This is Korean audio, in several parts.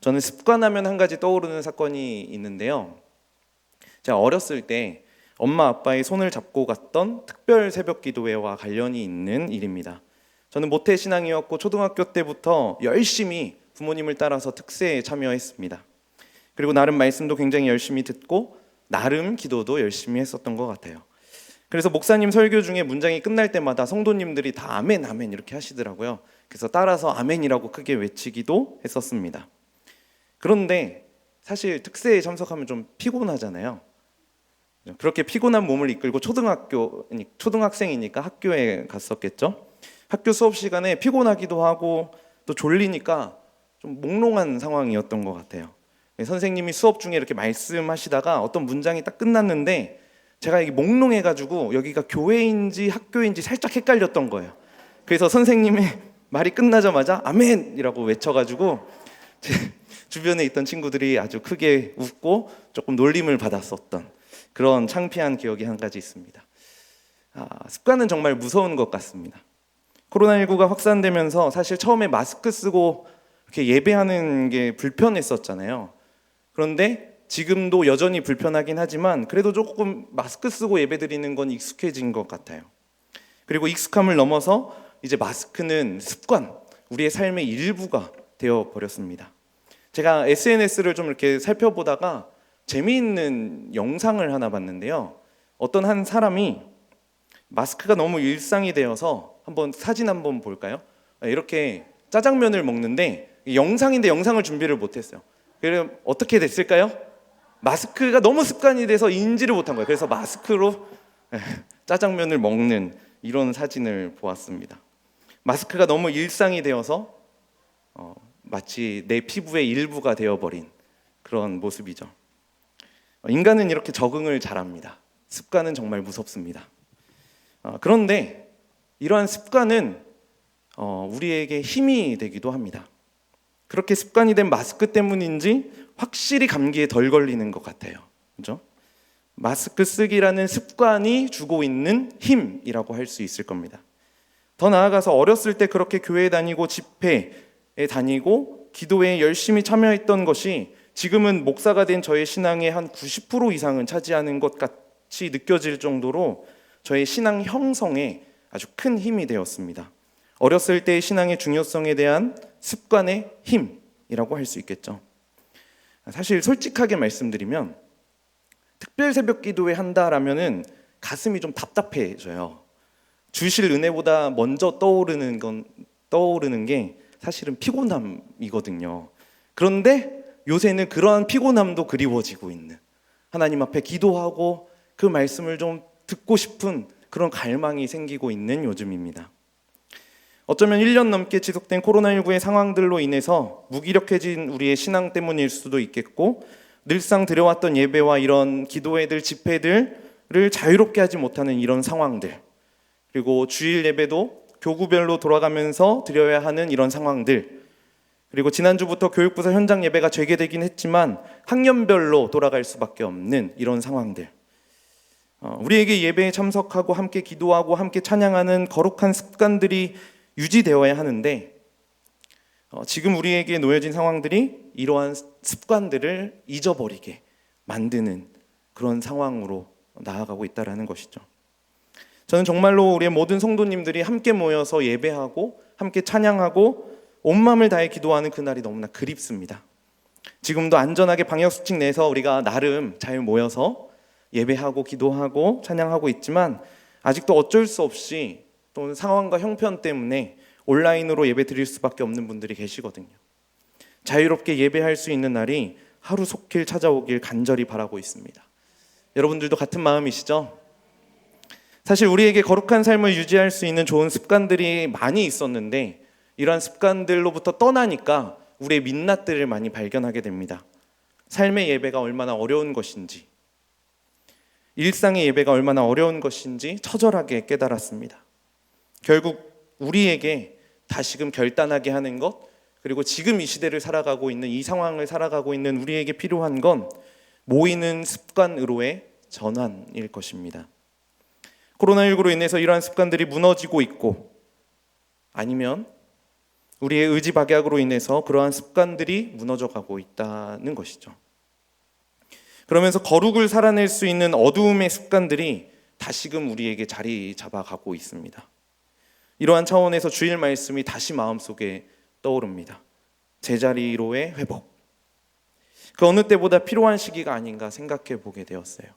저는 습관하면 한 가지 떠오르는 사건이 있는데요. 제가 어렸을 때 엄마 아빠의 손을 잡고 갔던 특별 새벽 기도회와 관련이 있는 일입니다. 저는 모태 신앙이었고 초등학교 때부터 열심히 부모님을 따라서 특세에 참여했습니다. 그리고 나름 말씀도 굉장히 열심히 듣고 나름 기도도 열심히 했었던 것 같아요. 그래서 목사님 설교 중에 문장이 끝날 때마다 성도님들이 다 아멘 아멘 이렇게 하시더라고요. 그래서 따라서 아멘이라고 크게 외치기도 했었습니다. 그런데 사실 특세에 참석하면 좀 피곤하잖아요. 그렇게 피곤한 몸을 이끌고 초등학생이니까 학교에 갔었겠죠. 학교 수업 시간에 피곤하기도 하고 또 졸리니까 좀 몽롱한 상황이었던 것 같아요. 선생님이 수업 중에 이렇게 말씀하시다가 어떤 문장이 딱 끝났는데 제가 이게 몽롱해가지고 여기가 교회인지 학교인지 살짝 헷갈렸던 거예요. 그래서 선생님의 말이 끝나자마자 아멘이라고 외쳐가지고 제 주변에 있던 친구들이 아주 크게 웃고 조금 놀림을 받았었던 그런 창피한 기억이 한 가지 있습니다. 습관은 정말 무서운 것 같습니다. 코로나19가 확산되면서 사실 처음에 마스크 쓰고 이렇게 예배하는 게 불편했었잖아요. 그런데 지금도 여전히 불편하긴 하지만 그래도 조금 마스크 쓰고 예배드리는 건 익숙해진 것 같아요. 그리고 익숙함을 넘어서 이제 마스크는 습관, 우리의 삶의 일부가 되어버렸습니다. 제가 SNS를 좀 이렇게 살펴보다가 재미있는 영상을 하나 봤는데요. 어떤 한 사람이 마스크가 너무 일상이 되어서 사진 한번 볼까요? 이렇게 짜장면을 먹는데 영상인데 영상을 준비를 못했어요. 그럼 어떻게 됐을까요? 마스크가 너무 습관이 돼서 인지를 못한 거예요. 그래서 마스크로 짜장면을 먹는 이런 사진을 보았습니다. 마스크가 너무 일상이 되어서 마치 내 피부의 일부가 되어버린 그런 모습이죠. 인간은 이렇게 적응을 잘합니다. 습관은 정말 무섭습니다. 그런데 이러한 습관은 우리에게 힘이 되기도 합니다. 그렇게 습관이 된 마스크 때문인지 확실히 감기에 덜 걸리는 것 같아요. 그렇죠? 마스크 쓰기라는 습관이 주고 있는 힘이라고 할 수 있을 겁니다. 더 나아가서 어렸을 때 그렇게 교회에 다니고 집회에 다니고 기도회에 열심히 참여했던 것이 지금은 목사가 된 저의 신앙의 한 90% 이상은 차지하는 것 같이 느껴질 정도로 저의 신앙 형성에 아주 큰 힘이 되었습니다. 어렸을 때의 신앙의 중요성에 대한 습관의 힘이라고 할 수 있겠죠. 사실 솔직하게 말씀드리면 특별 새벽 기도회 한다라면은 가슴이 좀 답답해져요. 주실 은혜보다 먼저 떠오르는 게 사실은 피곤함이거든요. 그런데 요새는 그러한 피곤함도 그리워지고 있는, 하나님 앞에 기도하고 그 말씀을 좀 듣고 싶은 그런 갈망이 생기고 있는 요즘입니다. 어쩌면 1년 넘게 지속된 코로나19의 상황들로 인해서 무기력해진 우리의 신앙 때문일 수도 있겠고, 늘상 드려왔던 예배와 이런 기도회들, 집회들을 자유롭게 하지 못하는 이런 상황들, 그리고 주일 예배도 교구별로 돌아가면서 드려야 하는 이런 상황들, 그리고 지난주부터 교육부서 현장 예배가 재개되긴 했지만 학년별로 돌아갈 수밖에 없는 이런 상황들, 우리에게 예배에 참석하고 함께 기도하고 함께 찬양하는 거룩한 습관들이 유지되어야 하는데 지금 우리에게 놓여진 상황들이 이러한 습관들을 잊어버리게 만드는 그런 상황으로 나아가고 있다는 것이죠. 저는 정말로 우리의 모든 성도님들이 함께 모여서 예배하고 함께 찬양하고 온 마음을 다해 기도하는 그날이 너무나 그립습니다. 지금도 안전하게 방역수칙 내서 우리가 나름 잘 모여서 예배하고 기도하고 찬양하고 있지만 아직도 어쩔 수 없이 또 상황과 형편 때문에 온라인으로 예배 드릴 수밖에 없는 분들이 계시거든요. 자유롭게 예배할 수 있는 날이 하루속히 찾아오길 간절히 바라고 있습니다. 여러분들도 같은 마음이시죠? 사실 우리에게 거룩한 삶을 유지할 수 있는 좋은 습관들이 많이 있었는데 이러한 습관들로부터 떠나니까 우리의 민낯들을 많이 발견하게 됩니다. 삶의 예배가 얼마나 어려운 것인지, 일상의 예배가 얼마나 어려운 것인지 처절하게 깨달았습니다. 결국 우리에게 다시금 결단하게 하는 것, 그리고 지금 이 시대를 살아가고 있는, 이 상황을 살아가고 있는 우리에게 필요한 건 모이는 습관으로의 전환일 것입니다. 코로나19로 인해서 이러한 습관들이 무너지고 있고, 아니면 우리의 의지 박약으로 인해서 그러한 습관들이 무너져 가고 있다는 것이죠. 그러면서 거룩을 살아낼 수 있는 어두움의 습관들이 다시금 우리에게 자리 잡아가고 있습니다. 이러한 차원에서 주일 말씀이 다시 마음속에 떠오릅니다. 제자리로의 회복. 그 어느 때보다 필요한 시기가 아닌가 생각해 보게 되었어요.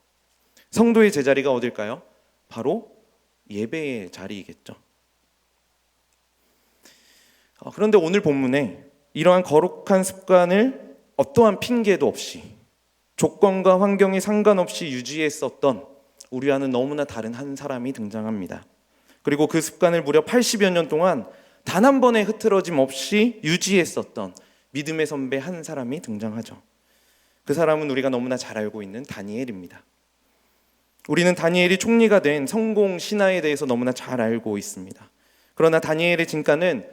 성도의 제자리가 어딜까요? 바로 예배의 자리이겠죠. 그런데 오늘 본문에 이러한 거룩한 습관을 어떠한 핑계도 없이 조건과 환경에 상관없이 유지했었던 우리와는 너무나 다른 한 사람이 등장합니다. 그리고 그 습관을 무려 80여 년 동안 단 한 번의 흐트러짐 없이 유지했었던 믿음의 선배 한 사람이 등장하죠. 그 사람은 우리가 너무나 잘 알고 있는 다니엘입니다. 우리는 다니엘이 총리가 된 성공 신화에 대해서 너무나 잘 알고 있습니다. 그러나 다니엘의 진가는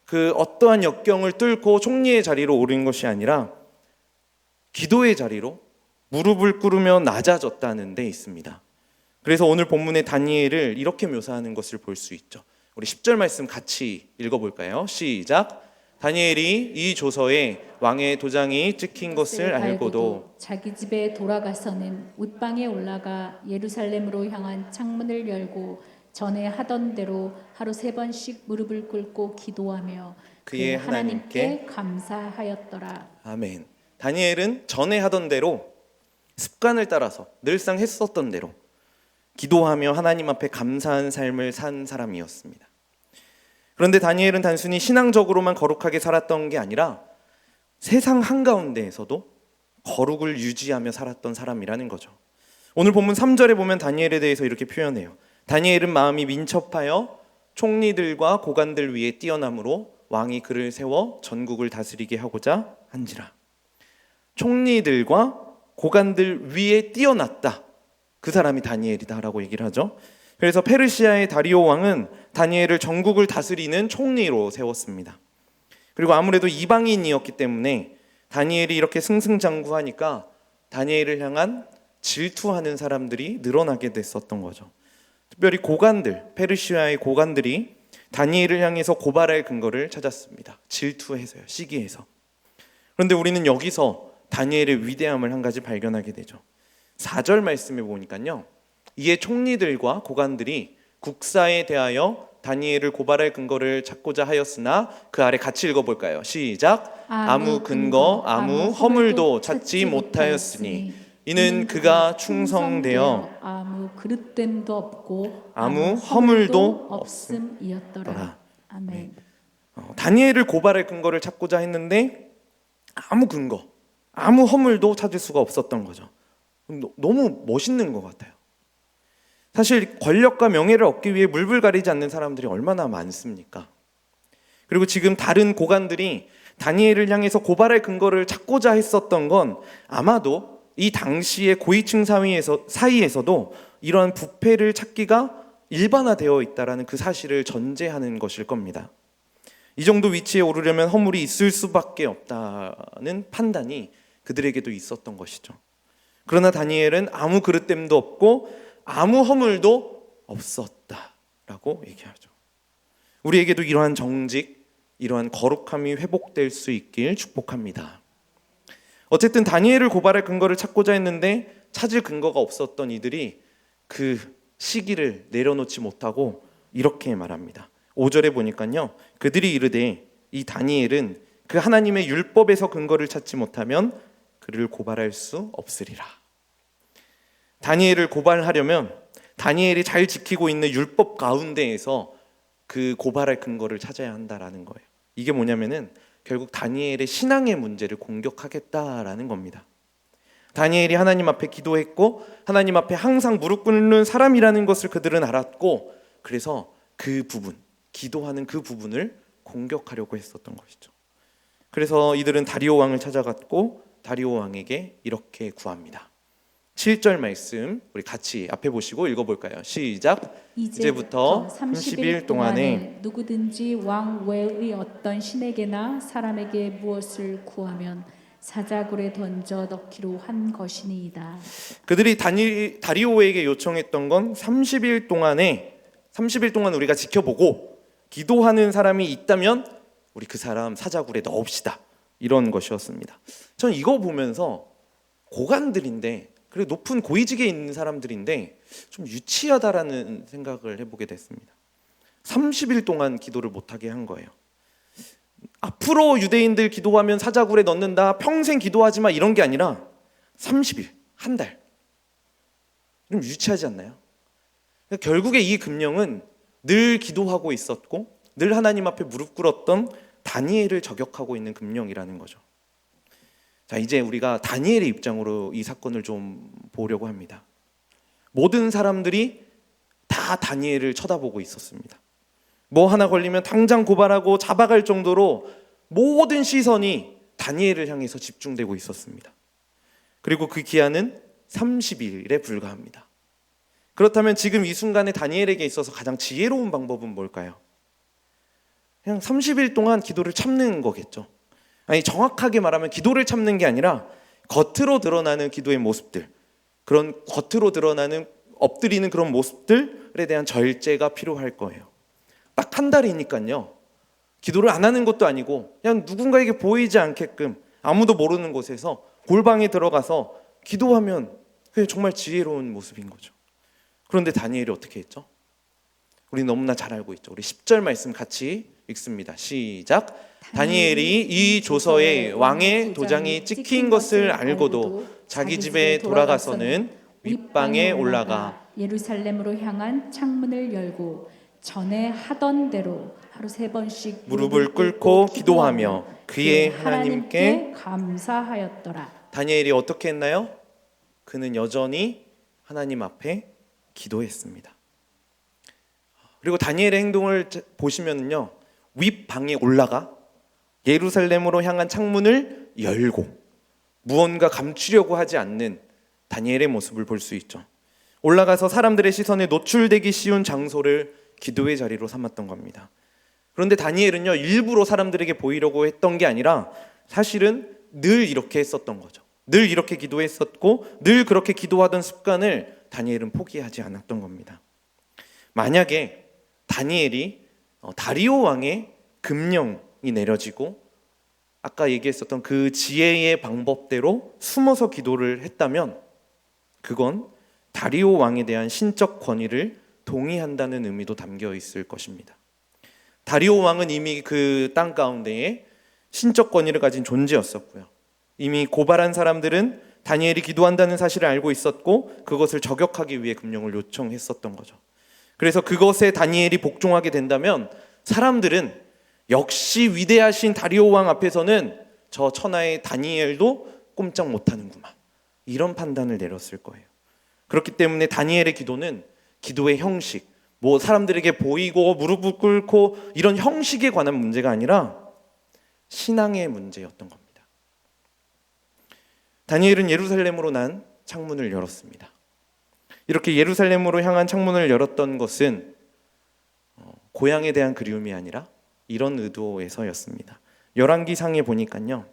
그 어떠한 역경을 뚫고 총리의 자리로 오른 것이 아니라 기도의 자리로 무릎을 꿇으며 낮아졌다는 데 있습니다. 그래서 오늘 본문의 다니엘을 이렇게 묘사하는 것을 볼 수 있죠. 우리 10절 말씀 같이 읽어볼까요? 시작. 다니엘이 이 조서에 왕의 도장이 찍힌 것을 알고도 자기 집에 돌아가서는 윗방에 올라가 예루살렘으로 향한 창문을 열고 전에 하던 대로 하루 3번씩 무릎을 꿇고 기도하며 그의 하나님께 감사하였더라. 아멘. 다니엘은 전에 하던 대로 습관을 따라서 늘상 했었던 대로 기도하며 하나님 앞에 감사한 삶을 산 사람이었습니다. 그런데 다니엘은 단순히 신앙적으로만 거룩하게 살았던 게 아니라 세상 한가운데에서도 거룩을 유지하며 살았던 사람이라는 거죠. 오늘 본문 3절에 보면 다니엘에 대해서 이렇게 표현해요. 다니엘은 마음이 민첩하여 총리들과 고관들 위에 뛰어남으로 왕이 그를 세워 전국을 다스리게 하고자 한지라. 총리들과 고관들 위에 뛰어났다. 그 사람이 다니엘이다라고 얘기를 하죠. 그래서 페르시아의 다리오 왕은 다니엘을 전국을 다스리는 총리로 세웠습니다. 그리고 아무래도 이방인이었기 때문에 다니엘이 이렇게 승승장구하니까 다니엘을 향한 질투하는 사람들이 늘어나게 됐었던 거죠. 특별히 고관들, 페르시아의 고관들이 다니엘을 향해서 고발할 근거를 찾았습니다. 질투해서요, 시기해서. 그런데 우리는 여기서 다니엘의 위대함을 한 가지 발견하게 되죠. 4절 말씀에 보니까요, 이에 총리들과 고관들이 국사에 대하여 다니엘을 고발할 근거를 찾고자 하였으나 그 아래 같이 읽어볼까요? 시작. 아무 근거, 아무 허물도 찾지 못하였으니 이는 그가 충성되어 아무 그릇됨도 없고 아무 허물도 없음이었더라. 아멘. 다니엘을 고발할 근거를 찾고자 했는데 아무 근거, 아무 허물도 찾을 수가 없었던 거죠. 너무 멋있는 것 같아요. 사실 권력과 명예를 얻기 위해 물불 가리지 않는 사람들이 얼마나 많습니까? 그리고 지금 다른 고관들이 다니엘을 향해서 고발할 근거를 찾고자 했었던 건 아마도 이 당시의 고위층 사이에서도 이러한 부패를 찾기가 일반화되어 있다는 그 사실을 전제하는 것일 겁니다. 이 정도 위치에 오르려면 허물이 있을 수밖에 없다는 판단이 그들에게도 있었던 것이죠. 그러나 다니엘은 아무 그릇됨도 없고 아무 허물도 없었다라고 얘기하죠. 우리에게도 이러한 정직, 이러한 거룩함이 회복될 수 있길 축복합니다. 어쨌든 다니엘을 고발할 근거를 찾고자 했는데 찾을 근거가 없었던 이들이 그 시기를 내려놓지 못하고 이렇게 말합니다. 5절에 보니까요, 그들이 이르되 이 다니엘은 그 하나님의 율법에서 근거를 찾지 못하면 그를 고발할 수 없으리라. 다니엘을 고발하려면 다니엘이 잘 지키고 있는 율법 가운데에서 그 고발할 근거를 찾아야 한다라는 거예요. 이게 뭐냐면은 결국 다니엘의 신앙의 문제를 공격하겠다라는 겁니다. 다니엘이 하나님 앞에 기도했고 하나님 앞에 항상 무릎 꿇는 사람이라는 것을 그들은 알았고, 그래서 그 부분, 기도하는 그 부분을 공격하려고 했었던 것이죠. 그래서 이들은 다리오 왕을 찾아갔고 다리오 왕에게 이렇게 구합니다. 7절 말씀 우리 같이 앞에 보시고 읽어볼까요? 시작. 이제부터 30일 동안에 누구든지 왕 외의 어떤 신에게나 사람에게 무엇을 구하면 사자굴에 던져 넣기로 한 것이니이다. 그들이 다리오에게 요청했던 건 30일 동안 우리가 지켜보고 기도하는 사람이 있다면 우리 그 사람 사자굴에 넣읍시다. 이런 것이었습니다. 저는 이거 보면서 고관들인데, 그리고 높은 고위직에 있는 사람들인데 좀 유치하다라는 생각을 해보게 됐습니다. 30일 동안 기도를 못하게 한 거예요. 앞으로 유대인들 기도하면 사자굴에 넣는다, 평생 기도하지 마, 이런 게 아니라 30일, 한 달. 좀 유치하지 않나요? 결국에 이 금령은 늘 기도하고 있었고 늘 하나님 앞에 무릎 꿇었던 다니엘을 저격하고 있는 금령이라는 거죠. 자, 이제 우리가 다니엘의 입장으로 이 사건을 좀 보려고 합니다. 모든 사람들이 다 다니엘을 쳐다보고 있었습니다. 뭐 하나 걸리면 당장 고발하고 잡아갈 정도로 모든 시선이 다니엘을 향해서 집중되고 있었습니다. 그리고 그 기한은 30일에 불과합니다. 그렇다면 지금 이 순간에 다니엘에게 있어서 가장 지혜로운 방법은 뭘까요? 그냥 30일 동안 기도를 참는 거겠죠. 아니, 정확하게 말하면 기도를 참는 게 아니라 겉으로 드러나는 기도의 모습들, 그런 겉으로 드러나는 엎드리는 그런 모습들에 대한 절제가 필요할 거예요. 딱 한 달이니까요. 기도를 안 하는 것도 아니고 그냥 누군가에게 보이지 않게끔 아무도 모르는 곳에서 골방에 들어가서 기도하면 그게 정말 지혜로운 모습인 거죠. 그런데 다니엘이 어떻게 했죠? 우리 너무나 잘 알고 있죠. 우리 10절 말씀 같이 읽습니다. 시작. 다니엘이 이 조서에 왕의 도장이 찍힌 것을 알고도 자기 집에 돌아가서는 윗방에 올라가 예루살렘으로 향한 창문을 열고 전에 하던 대로 하루 3번씩 무릎을 꿇고 기도하며 그의 하나님께 감사하였더라. 다니엘이 어떻게 했나요? 그는 여전히 하나님 앞에 기도했습니다. 그리고 다니엘의 행동을 보시면요, 윗방에 올라가 예루살렘으로 향한 창문을 열고 무언가 감추려고 하지 않는 다니엘의 모습을 볼 수 있죠. 올라가서 사람들의 시선에 노출되기 쉬운 장소를 기도의 자리로 삼았던 겁니다. 그런데 다니엘은요, 일부러 사람들에게 보이려고 했던 게 아니라 사실은 늘 이렇게 했었던 거죠. 늘 이렇게 기도했었고 늘 그렇게 기도하던 습관을 다니엘은 포기하지 않았던 겁니다. 만약에 다니엘이 다리오 왕의 금령이 내려지고 아까 얘기했었던 그 지혜의 방법대로 숨어서 기도를 했다면 그건 다리오 왕에 대한 신적 권위를 동의한다는 의미도 담겨 있을 것입니다. 다리오 왕은 이미 그 땅 가운데에 신적 권위를 가진 존재였었고요. 이미 고발한 사람들은 다니엘이 기도한다는 사실을 알고 있었고 그것을 저격하기 위해 금령을 요청했었던 거죠. 그래서 그것에 다니엘이 복종하게 된다면 사람들은 역시 위대하신 다리오 왕 앞에서는 저 천하의 다니엘도 꼼짝 못하는구만, 이런 판단을 내렸을 거예요. 그렇기 때문에 다니엘의 기도는 기도의 형식, 뭐 사람들에게 보이고 무릎을 꿇고 이런 형식에 관한 문제가 아니라 신앙의 문제였던 겁니다. 다니엘은 예루살렘으로 난 창문을 열었습니다. 이렇게 예루살렘으로 향한 창문을 열었던 것은 고향에 대한 그리움이 아니라 이런 의도에서였습니다. 열왕기상에 보니까요,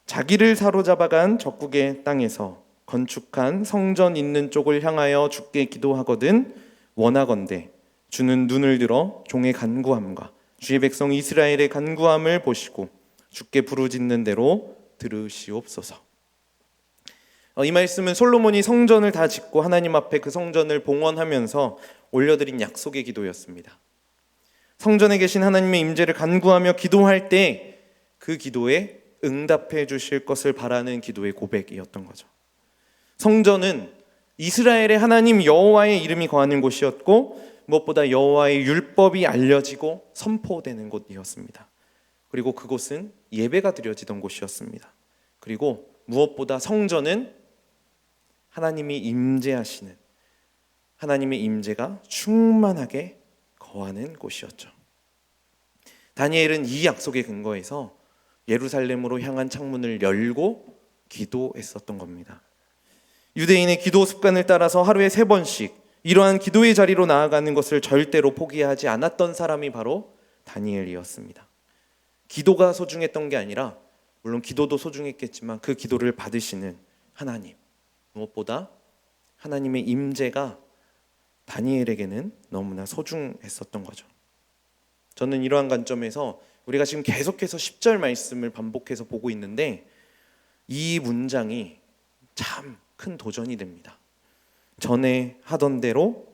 자기를 사로잡아간 적국의 땅에서 건축한 성전 있는 쪽을 향하여 주께 기도하거든 원하건대 주는 눈을 들어 종의 간구함과 주의 백성 이스라엘의 간구함을 보시고 주께 부르짖는 대로 들으시옵소서. 이 말씀은 솔로몬이 성전을 다 짓고 하나님 앞에 그 성전을 봉헌하면서 올려드린 약속의 기도였습니다. 성전에 계신 하나님의 임재를 간구하며 기도할 때 그 기도에 응답해 주실 것을 바라는 기도의 고백이었던 거죠. 성전은 이스라엘의 하나님 여호와의 이름이 거하는 곳이었고 무엇보다 여호와의 율법이 알려지고 선포되는 곳이었습니다. 그리고 그곳은 예배가 드려지던 곳이었습니다. 그리고 무엇보다 성전은 하나님이 임재하시는, 하나님의 임재가 충만하게 거하는 곳이었죠. 다니엘은 이 약속의 근거에서 예루살렘으로 향한 창문을 열고 기도했었던 겁니다. 유대인의 기도 습관을 따라서 하루에 3번씩 이러한 기도의 자리로 나아가는 것을 절대로 포기하지 않았던 사람이 바로 다니엘이었습니다. 기도가 소중했던 게 아니라, 물론 기도도 소중했겠지만 그 기도를 받으시는 하나님, 무엇보다 하나님의 임재가 다니엘에게는 너무나 소중했었던 거죠. 저는 이러한 관점에서 우리가 지금 계속해서 10절 말씀을 반복해서 보고 있는데 이 문장이 참 큰 도전이 됩니다. 전에 하던 대로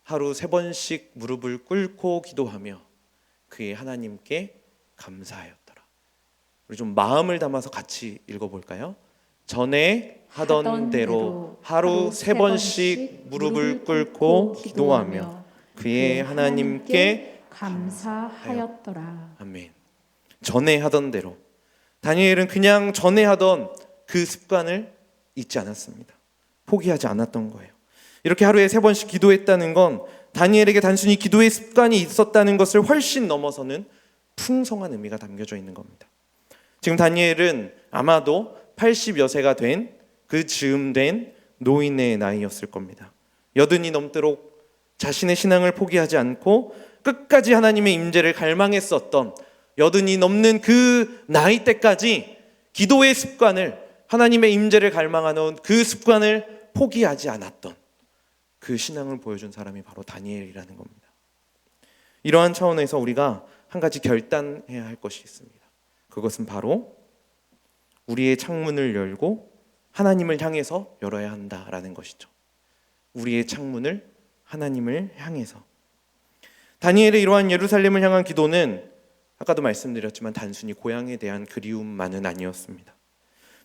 하루 3번씩 무릎을 꿇고 기도하며 그의 하나님께 감사하였더라. 우리 좀 마음을 담아서 같이 읽어볼까요? 전에 하던 대로 하루 3번씩 무릎을 꿇고 기도하며 그의 하나님께 감사하였더라. 아멘. 전에 하던 대로. 다니엘은 그냥 전에 하던 그 습관을 잊지 않았습니다. 포기하지 않았던 거예요. 이렇게 하루에 3번씩 기도했다는 건 다니엘에게 단순히 기도의 습관이 있었다는 것을 훨씬 넘어서는 풍성한 의미가 담겨져 있는 겁니다. 지금 다니엘은 아마도 80여 세가 된 그 즈음 된 노인의 나이였을 겁니다. 80이 넘도록 자신의 신앙을 포기하지 않고 끝까지 하나님의 임재를 갈망했었던 80이 넘는 그 나이 때까지 기도의 습관을, 하나님의 임재를 갈망하는 그 습관을 포기하지 않았던 그 신앙을 보여준 사람이 바로 다니엘이라는 겁니다. 이러한 차원에서 우리가 한 가지 결단해야 할 것이 있습니다. 그것은 바로 우리의 창문을 열고 하나님을 향해서 열어야 한다라는 것이죠. 우리의 창문을 하나님을 향해서. 다니엘의 이러한 예루살렘을 향한 기도는 아까도 말씀드렸지만 단순히 고향에 대한 그리움만은 아니었습니다.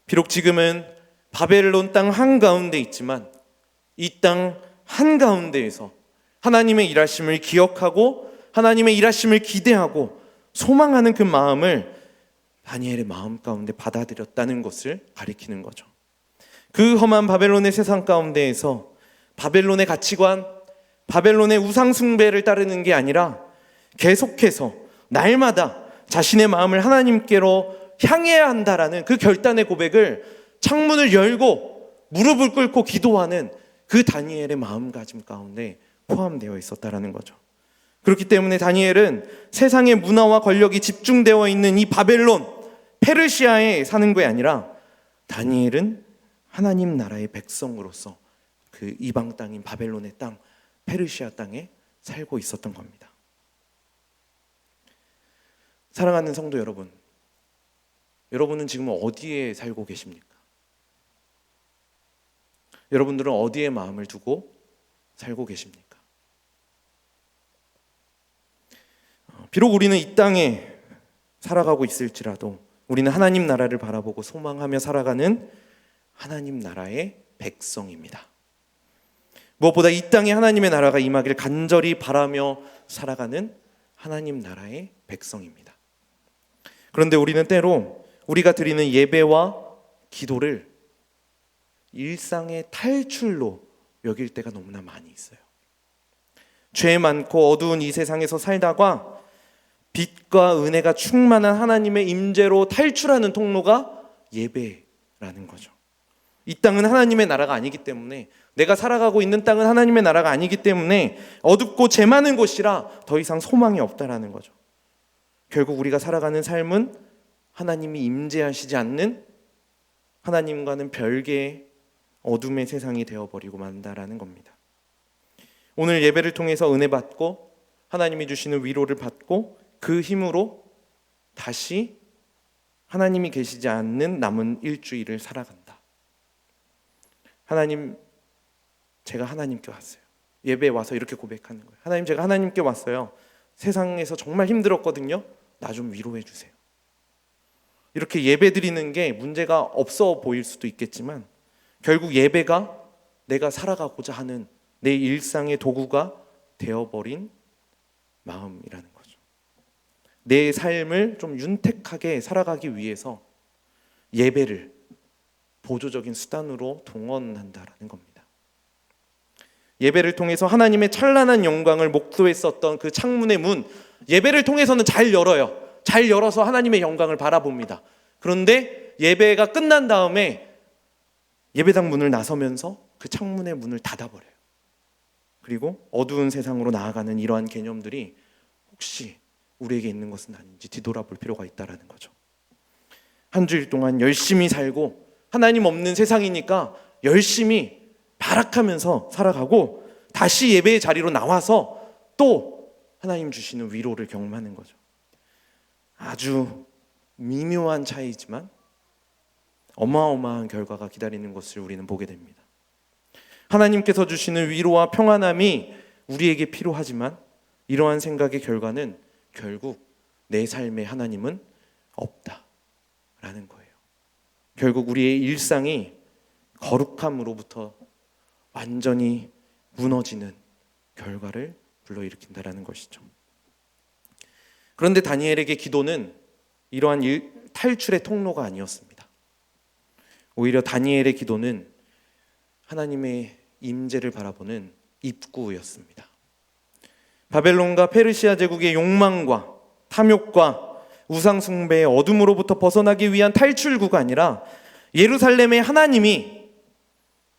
비록 지금은 바벨론 땅 한가운데 있지만 이 땅 한가운데에서 하나님의 일하심을 기억하고 하나님의 일하심을 기대하고 소망하는 그 마음을 다니엘의 마음 가운데 받아들였다는 것을 가리키는 거죠. 그 험한 바벨론의 세상 가운데에서 바벨론의 가치관, 바벨론의 우상 숭배를 따르는 게 아니라 계속해서 날마다 자신의 마음을 하나님께로 향해야 한다라는 그 결단의 고백을 창문을 열고 무릎을 꿇고 기도하는 그 다니엘의 마음가짐 가운데 포함되어 있었다라는 거죠. 그렇기 때문에 다니엘은 세상의 문화와 권력이 집중되어 있는 이 바벨론, 페르시아에 사는 게 아니라 다니엘은 하나님 나라의 백성으로서 그 이방 땅인 바벨론의 땅, 페르시아 땅에 살고 있었던 겁니다. 사랑하는 성도 여러분, 여러분은 지금 어디에 살고 계십니까? 여러분들은 어디에 마음을 두고 살고 계십니까? 비록 우리는 이 땅에 살아가고 있을지라도 우리는 하나님 나라를 바라보고 소망하며 살아가는 하나님 나라의 백성입니다. 무엇보다 이 땅에 하나님의 나라가 임하기를 간절히 바라며 살아가는 하나님 나라의 백성입니다. 그런데 우리는 때로 우리가 드리는 예배와 기도를 일상의 탈출로 여길 때가 너무나 많이 있어요. 죄 많고 어두운 이 세상에서 살다가 빛과 은혜가 충만한 하나님의 임재로 탈출하는 통로가 예배라는 거죠. 이 땅은 하나님의 나라가 아니기 때문에, 내가 살아가고 있는 땅은 하나님의 나라가 아니기 때문에 어둡고 죄 많은 곳이라 더 이상 소망이 없다라는 거죠. 결국 우리가 살아가는 삶은 하나님이 임재하시지 않는, 하나님과는 별개의 어둠의 세상이 되어버리고 만다라는 겁니다. 오늘 예배를 통해서 은혜 받고 하나님이 주시는 위로를 받고 그 힘으로 다시 하나님이 계시지 않는 남은 일주일을 살아간다. 하나님, 제가 하나님께 왔어요. 예배에 와서 이렇게 고백하는 거예요. 하나님, 제가 하나님께 왔어요. 세상에서 정말 힘들었거든요. 나 좀 위로해 주세요. 이렇게 예배 드리는 게 문제가 없어 보일 수도 있겠지만 결국 예배가 내가 살아가고자 하는 내 일상의 도구가 되어버린 마음이라는 거죠. 내 삶을 좀 윤택하게 살아가기 위해서 예배를 보조적인 수단으로 동원한다라는 겁니다. 예배를 통해서 하나님의 찬란한 영광을 목도했었던 그 창문의 문, 예배를 통해서는 잘 열어요. 잘 열어서 하나님의 영광을 바라봅니다. 그런데 예배가 끝난 다음에 예배당 문을 나서면서 그 창문의 문을 닫아버려요. 그리고 어두운 세상으로 나아가는 이러한 개념들이 혹시 우리에게 있는 것은 아닌지 뒤돌아볼 필요가 있다는 거죠. 한 주일 동안 열심히 살고 하나님 없는 세상이니까 열심히 발악하면서 살아가고 다시 예배의 자리로 나와서 또 하나님 주시는 위로를 경험하는 거죠. 아주 미묘한 차이지만 어마어마한 결과가 기다리는 것을 우리는 보게 됩니다. 하나님께서 주시는 위로와 평안함이 우리에게 필요하지만 이러한 생각의 결과는 결국 내 삶에 하나님은 없다라는 거예요. 결국 우리의 일상이 거룩함으로부터 완전히 무너지는 결과를 불러일으킨다라는 것이죠. 그런데 다니엘에게 기도는 이러한 탈출의 통로가 아니었습니다. 오히려 다니엘의 기도는 하나님의 임재를 바라보는 입구였습니다. 바벨론과 페르시아 제국의 욕망과 탐욕과 우상 숭배의 어둠으로부터 벗어나기 위한 탈출구가 아니라 예루살렘의 하나님이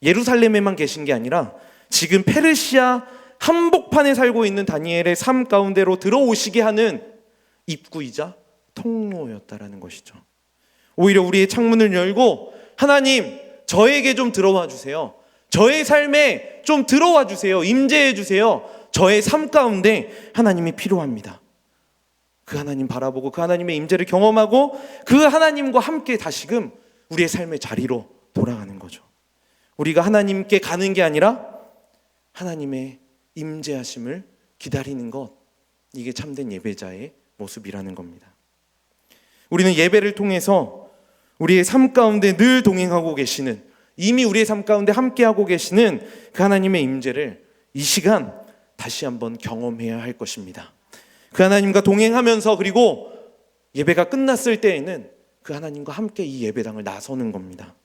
예루살렘에만 계신 게 아니라 지금 페르시아 한복판에 살고 있는 다니엘의 삶 가운데로 들어오시게 하는 입구이자 통로였다라는 것이죠. 오히려 우리의 창문을 열고 하나님 저에게 좀 들어와 주세요. 저의 삶에 좀 들어와 주세요. 임재해 주세요. 저의 삶 가운데 하나님이 필요합니다. 그 하나님 바라보고 그 하나님의 임재를 경험하고 그 하나님과 함께 다시금 우리의 삶의 자리로 돌아가는 거죠. 우리가 하나님께 가는 게 아니라 하나님의 임재하심을 기다리는 것, 이게 참된 예배자의 모습이라는 겁니다. 우리는 예배를 통해서 우리의 삶 가운데 늘 동행하고 계시는, 이미 우리의 삶 가운데 함께하고 계시는 그 하나님의 임재를 이 시간 다시 한번 경험해야 할 것입니다. 그 하나님과 동행하면서 그리고 예배가 끝났을 때에는 그 하나님과 함께 이 예배당을 나서는 겁니다.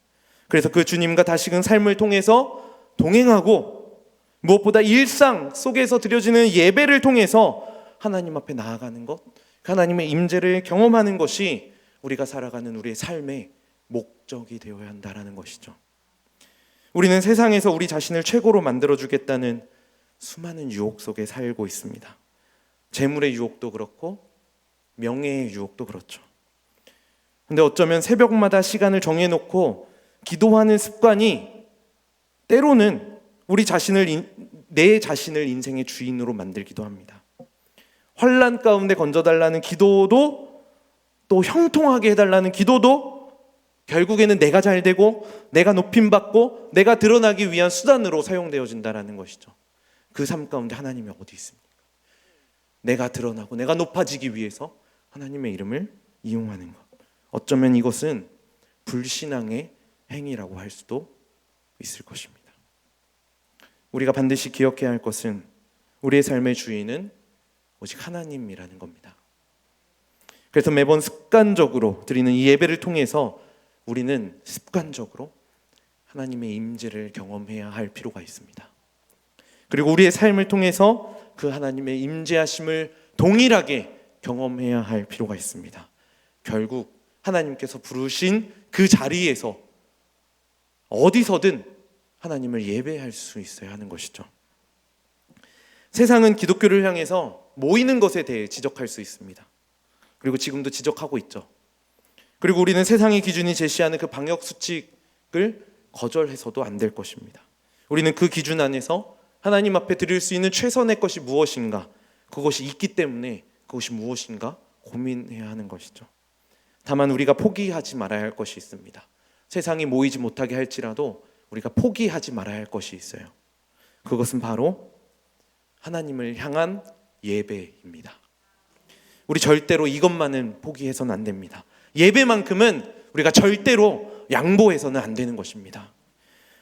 그래서 그 주님과 다시금 삶을 통해서 동행하고 무엇보다 일상 속에서 드려지는 예배를 통해서 하나님 앞에 나아가는 것, 그 하나님의 임재를 경험하는 것이 우리가 살아가는 우리의 삶의 목적이 되어야 한다는 것이죠. 우리는 세상에서 우리 자신을 최고로 만들어주겠다는 수많은 유혹 속에 살고 있습니다. 재물의 유혹도 그렇고 명예의 유혹도 그렇죠. 근데 어쩌면 새벽마다 시간을 정해놓고 기도하는 습관이 때로는 내 자신을 인생의 주인으로 만들기도 합니다. 환난 가운데 건져달라는 기도도, 또 형통하게 해달라는 기도도 결국에는 내가 잘 되고 내가 높임받고 내가 드러나기 위한 수단으로 사용되어진다는 것이죠. 그 삶 가운데 하나님이 어디 있습니까? 내가 드러나고 내가 높아지기 위해서 하나님의 이름을 이용하는 것, 어쩌면 이것은 불신앙의 행위라고 할 수도 있을 것입니다. 우리가 반드시 기억해야 할 것은 우리의 삶의 주인은 오직 하나님이라는 겁니다. 그래서 매번 습관적으로 드리는 이 예배를 통해서 우리는 습관적으로 하나님의 임재를 경험해야 할 필요가 있습니다. 그리고 우리의 삶을 통해서 그 하나님의 임재하심을 동일하게 경험해야 할 필요가 있습니다. 결국 하나님께서 부르신 그 자리에서 어디서든 하나님을 예배할 수 있어야 하는 것이죠. 세상은 기독교를 향해서 모이는 것에 대해 지적할 수 있습니다. 그리고 지금도 지적하고 있죠. 그리고 우리는 세상의 기준이 제시하는 그 방역 수칙을 거절해서도 안 될 것입니다. 우리는 그 기준 안에서 하나님 앞에 드릴 수 있는 최선의 것이 무엇인가, 그것이 있기 때문에 그것이 무엇인가 고민해야 하는 것이죠. 다만 우리가 포기하지 말아야 할 것이 있습니다. 세상이 모이지 못하게 할지라도 우리가 포기하지 말아야 할 것이 있어요. 그것은 바로 하나님을 향한 예배입니다. 우리 절대로 이것만은 포기해서는 안 됩니다. 예배만큼은 우리가 절대로 양보해서는 안 되는 것입니다.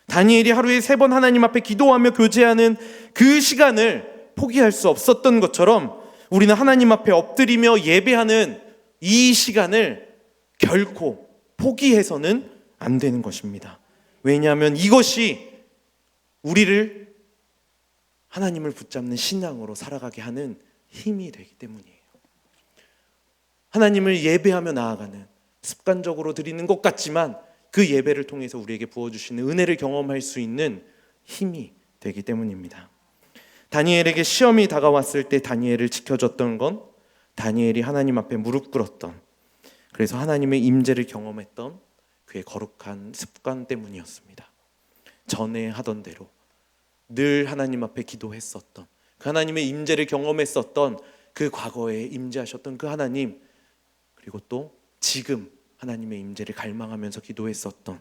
다니엘이 하루에 3번 하나님 앞에 기도하며 교제하는 그 시간을 포기할 수 없었던 것처럼 우리는 하나님 앞에 엎드리며 예배하는 이 시간을 결코 포기해서는 안 되는 것입니다. 왜냐하면 이것이 우리를 하나님을 붙잡는 신앙으로 살아가게 하는 힘이 되기 때문이에요. 하나님을 예배하며 나아가는, 습관적으로 드리는 것 같지만 그 예배를 통해서 우리에게 부어주시는 은혜를 경험할 수 있는 힘이 되기 때문입니다. 다니엘에게 시험이 다가왔을 때 다니엘을 지켜줬던 건 다니엘이 하나님 앞에 무릎 꿇었던, 그래서 하나님의 임재를 경험했던 그의 거룩한 습관 때문이었습니다. 전에 하던 대로 늘 하나님 앞에 기도했었던, 그 하나님의 임재를 경험했었던 그 과거에 임재하셨던 그 하나님, 그리고 또 지금 하나님의 임재를 갈망하면서 기도했었던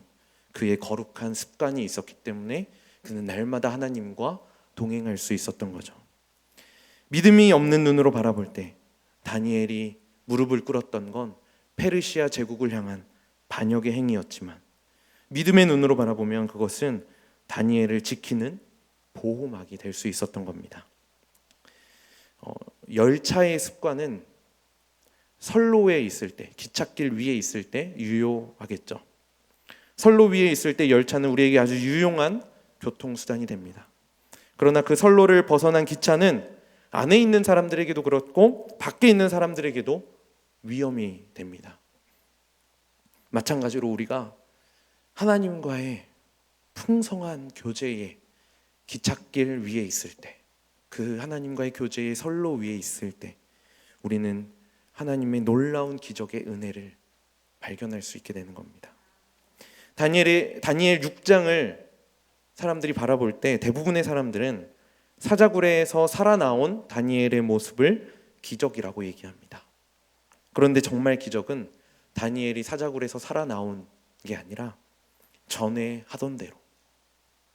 그의 거룩한 습관이 있었기 때문에 그는 날마다 하나님과 동행할 수 있었던 거죠. 믿음이 없는 눈으로 바라볼 때 다니엘이 무릎을 꿇었던 건 페르시아 제국을 향한 반역의 행위였지만, 믿음의 눈으로 바라보면 그것은 다니엘을 지키는 보호막이 될 수 있었던 겁니다. 열차의 습관은 선로에 있을 때, 기찻길 위에 있을 때 유효하겠죠. 선로 위에 있을 때 열차는 우리에게 아주 유용한 교통수단이 됩니다. 그러나 그 선로를 벗어난 기차는 안에 있는 사람들에게도 그렇고 밖에 있는 사람들에게도 위험이 됩니다. 마찬가지로 우리가 하나님과의 풍성한 교제의 기찻길 위에 있을 때, 그 하나님과의 교제의 선로 위에 있을 때 우리는 하나님의 놀라운 기적의 은혜를 발견할 수 있게 되는 겁니다. 다니엘 6장을 사람들이 바라볼 때 대부분의 사람들은 사자굴에서 살아나온 다니엘의 모습을 기적이라고 얘기합니다. 그런데 정말 기적은 다니엘이 사자굴에서 살아나온 게 아니라 전에 하던 대로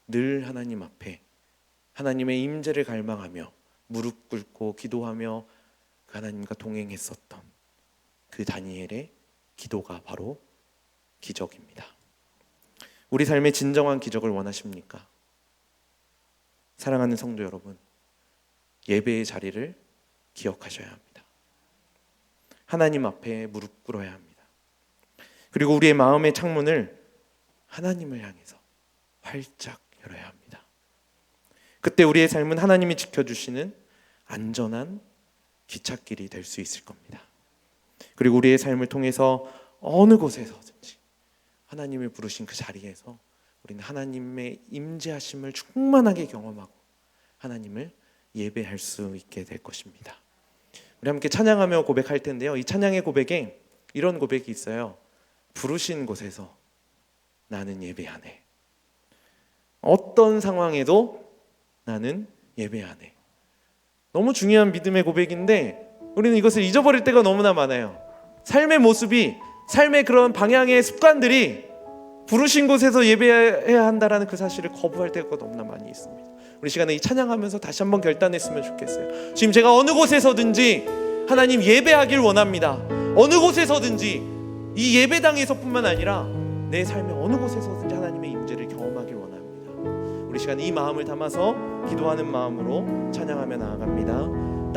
늘 하나님 앞에 하나님의 임재를 갈망하며 무릎 꿇고 기도하며 하나님과 동행했었던 그 다니엘의 기도가 바로 기적입니다. 우리 삶의 진정한 기적을 원하십니까? 사랑하는 성도 여러분, 예배의 자리를 기억하셔야 합니다. 하나님 앞에 무릎 꿇어야 합니다. 그리고 우리의 마음의 창문을 하나님을 향해서 활짝 열어야 합니다. 그때 우리의 삶은 하나님이 지켜주시는 안전한 기찻길이 될 수 있을 겁니다. 그리고 우리의 삶을 통해서 어느 곳에서든지 하나님을 부르신 그 자리에서 우리는 하나님의 임재하심을 충만하게 경험하고 하나님을 예배할 수 있게 될 것입니다. 우리 함께 찬양하며 고백할 텐데요, 이 찬양의 고백에 이런 고백이 있어요. 부르신 곳에서 나는 예배하네. 어떤 상황에도 나는 예배하네. 너무 중요한 믿음의 고백인데 우리는 이것을 잊어버릴 때가 너무나 많아요. 삶의 모습이, 삶의 그런 방향의 습관들이 부르신 곳에서 예배해야 한다라는 그 사실을 거부할 때가 너무나 많이 있습니다. 우리 시간에 이 찬양하면서 다시 한번 결단했으면 좋겠어요. 지금 제가 어느 곳에서든지 하나님 예배하길 원합니다. 어느 곳에서든지 이 예배당에서뿐만 아니라 내 삶의 어느 곳에서든지 하나님의 임재를 경험하길 원합니다. 우리 시간에 이 마음을 담아서 기도하는 마음으로 찬양하며 나아갑니다.